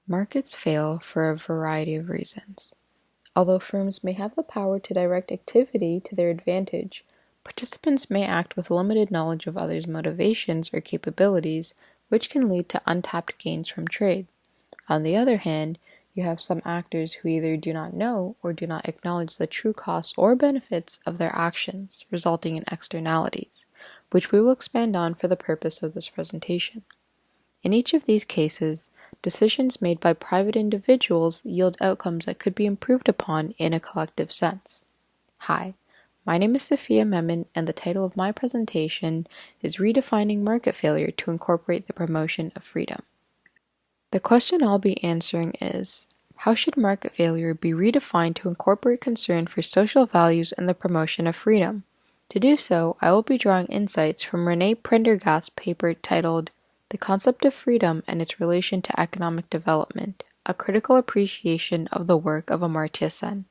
Markets fail for a variety of reasons. Although firms may have the power to direct activity to their advantage, participants may act with limited knowledge of others' motivations or capabilities, which can lead to untapped gains from trade. On the other hand, you have some actors who either do not know or do not acknowledge the true costs or benefits of their actions, resulting in externalities, which we will expand on for the purpose of this presentation. In each of these cases, decisions made by private individuals yield outcomes that could be improved upon in a collective sense. Hi, my name is Sophia Memon, and the title of my presentation is Redefining Market Failure to Incorporate the Promotion of Freedom. The question I'll be answering is, how should market failure be redefined to incorporate concern for social values and the promotion of freedom? To do so, I will be drawing insights from Renee Prendergast's paper titled The Concept of Freedom and Its Relation to Economic Development, a Critical Appreciation of the Work of Amartya Sen.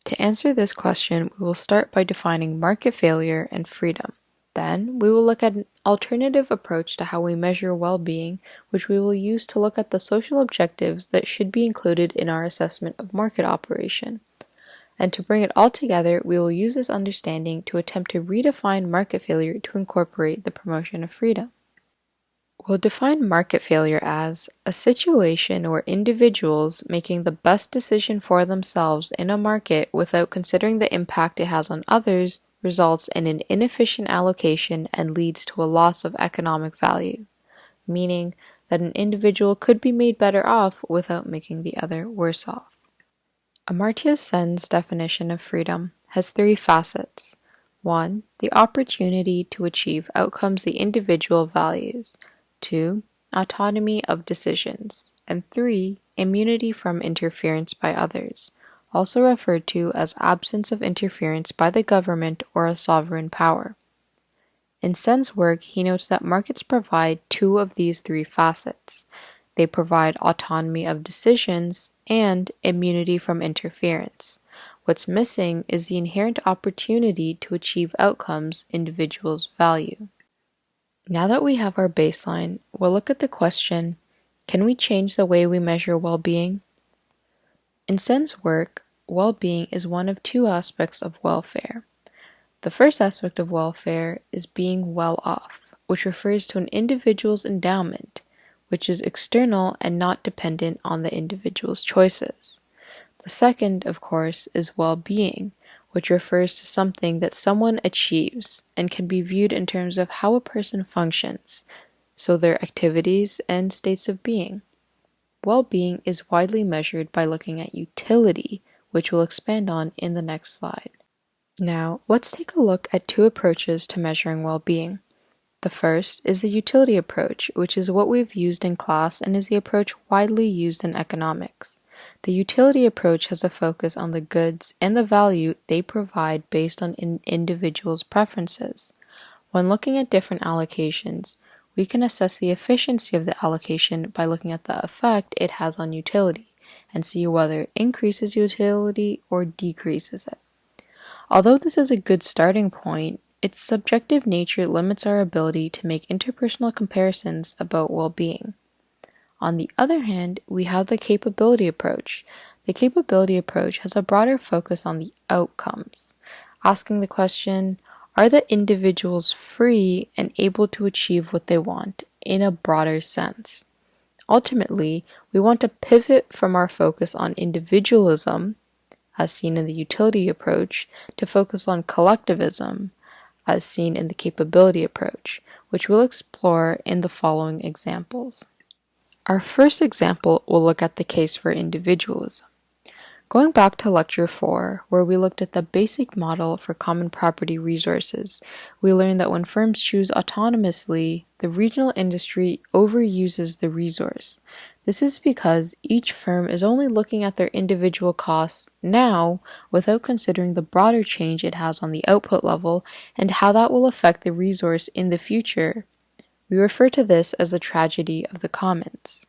To answer this question, we will start by defining market failure and freedom. Then, we will look at an alternative approach to how we measure well-being, which we will use to look at the social objectives that should be included in our assessment of market operation. And to bring it all together, we will use this understanding to attempt to redefine market failure to incorporate the promotion of freedom. We'll define market failure as a situation where individuals making the best decision for themselves in a market without considering the impact it has on others results in an inefficient allocation and leads to a loss of economic value, meaning that an individual could be made better off without making the other worse off. Amartya Sen's definition of freedom has three facets. 1. The opportunity to achieve outcomes the individual values. 2. Autonomy of decisions. And 3. Immunity from interference by others, also referred to as absence of interference by the government or a sovereign power. In Sen's work, he notes that markets provide two of these three facets. They provide autonomy of decisions and immunity from interference. What's missing is the inherent opportunity to achieve outcomes individuals value. Now that we have our baseline, we'll look at the question, can we change the way we measure well-being? In Sen's work, well-being is one of two aspects of welfare. The first aspect of welfare is being well off, which refers to an individual's endowment, which is external and not dependent on the individual's choices. The second, of course, is well-being, which refers to something that someone achieves and can be viewed in terms of how a person functions, so their activities and states of being. Well-being is widely measured by looking at utility, which we'll expand on in the next slide. Now, let's take a look at two approaches to measuring well-being. The first is the utility approach, which is what we've used in class and is the approach widely used in economics. The utility approach has a focus on the goods and the value they provide based on an individual's preferences. When looking at different allocations, we can assess the efficiency of the allocation by looking at the effect it has on utility and see whether it increases utility or decreases it. Although this is a good starting point, its subjective nature limits our ability to make interpersonal comparisons about well-being. On the other hand, we have the capability approach. The capability approach has a broader focus on the outcomes, asking the question, are the individuals free and able to achieve what they want in a broader sense? Ultimately, we want to pivot from our focus on individualism, as seen in the utility approach, to focus on collectivism, as seen in the capability approach, which we'll explore in the following examples. Our first example will look at the case for individualism. Going back to Lecture 4, where we looked at the basic model for common property resources, we learned that when firms choose autonomously, the regional industry overuses the resource. This is because each firm is only looking at their individual costs now without considering the broader change it has on the output level and how that will affect the resource in the future. We refer to this as the tragedy of the commons.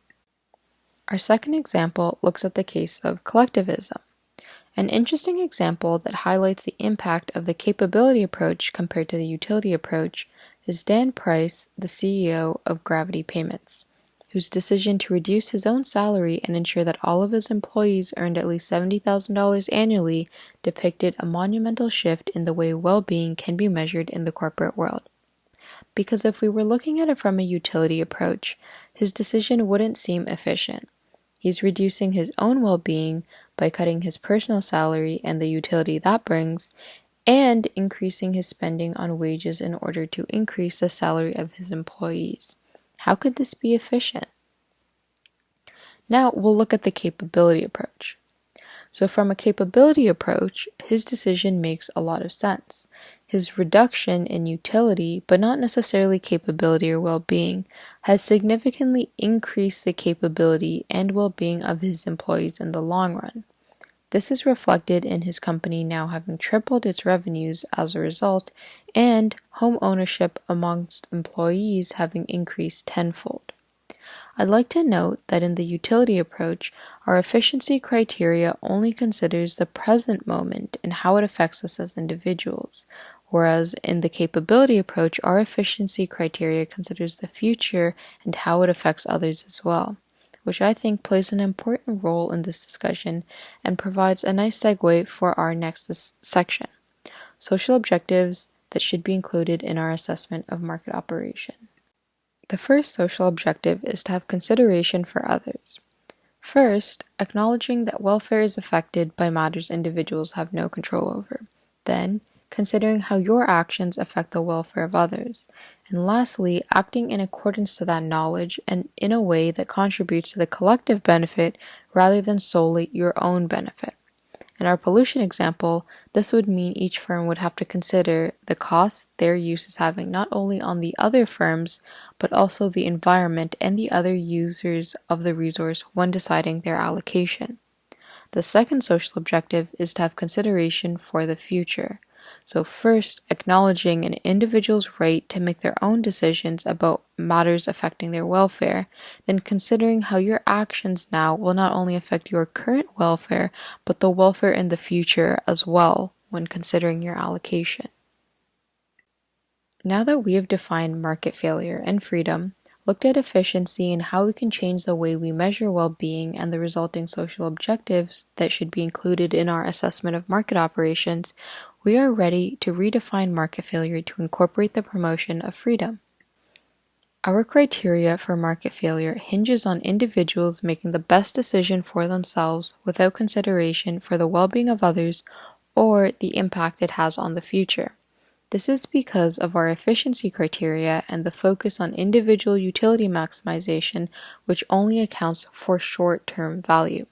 Our second example looks at the case of collectivism. An interesting example that highlights the impact of the capability approach compared to the utility approach is Dan Price, the CEO of Gravity Payments. whose decision to reduce his own salary and ensure that all of his employees earned at least $70,000 annually depicted a monumental shift in the way well-being can be measured in the corporate world. Because if we were looking at it from a utility approach, his decision wouldn't seem efficient. He's reducing his own well-being by cutting his personal salary and the utility that brings, and increasing his spending on wages in order to increase the salary of his employees. How could this be efficient? Now we'll look at the capability approach. So from a capability approach, his decision makes a lot of sense. His reduction in utility, but not necessarily capability or well-being, has significantly increased the capability and well-being of his employees in the long run. This is reflected in his company now having tripled its revenues as a result, and home ownership amongst employees having increased tenfold. I'd like to note that in the utility approach, our efficiency criteria only considers the present moment and how it affects us as individuals, whereas in the capability approach, our efficiency criteria considers the future and how it affects others as well, which I think plays an important role in this discussion and provides a nice segue for our next section, social objectives that should be included in our assessment of market operation. The first social objective is to have consideration for others. First, acknowledging that welfare is affected by matters individuals have no control over. Then, considering how your actions affect the welfare of others. And lastly, acting in accordance to that knowledge and in a way that contributes to the collective benefit rather than solely your own benefit. In our pollution example, this would mean each firm would have to consider the costs their use is having not only on the other firms, but also the environment and the other users of the resource when deciding their allocation. The second social objective is to have consideration for the future. So first, acknowledging an individual's right to make their own decisions about matters affecting their welfare, then considering how your actions now will not only affect your current welfare, but the welfare in the future as well when considering your allocation. Now that we have defined market failure and freedom, looked at efficiency and how we can change the way we measure well-being and the resulting social objectives that should be included in our assessment of market operations, we are ready to redefine market failure to incorporate the promotion of freedom. Our criteria for market failure hinges on individuals making the best decision for themselves without consideration for the well-being of others or the impact it has on the future. This is because of our efficiency criteria and the focus on individual utility maximization, which only accounts for short-term value.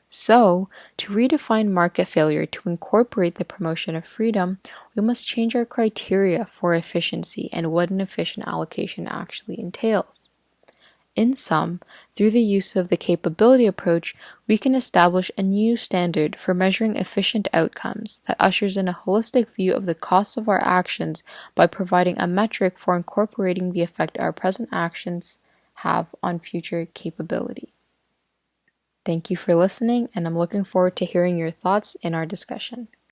So, to redefine market failure to incorporate the promotion of freedom, we must change our criteria for efficiency and what an efficient allocation actually entails. In sum, through the use of the capability approach, we can establish a new standard for measuring efficient outcomes that ushers in a holistic view of the costs of our actions by providing a metric for incorporating the effect our present actions have on future capability. Thank you for listening, and I'm looking forward to hearing your thoughts in our discussion.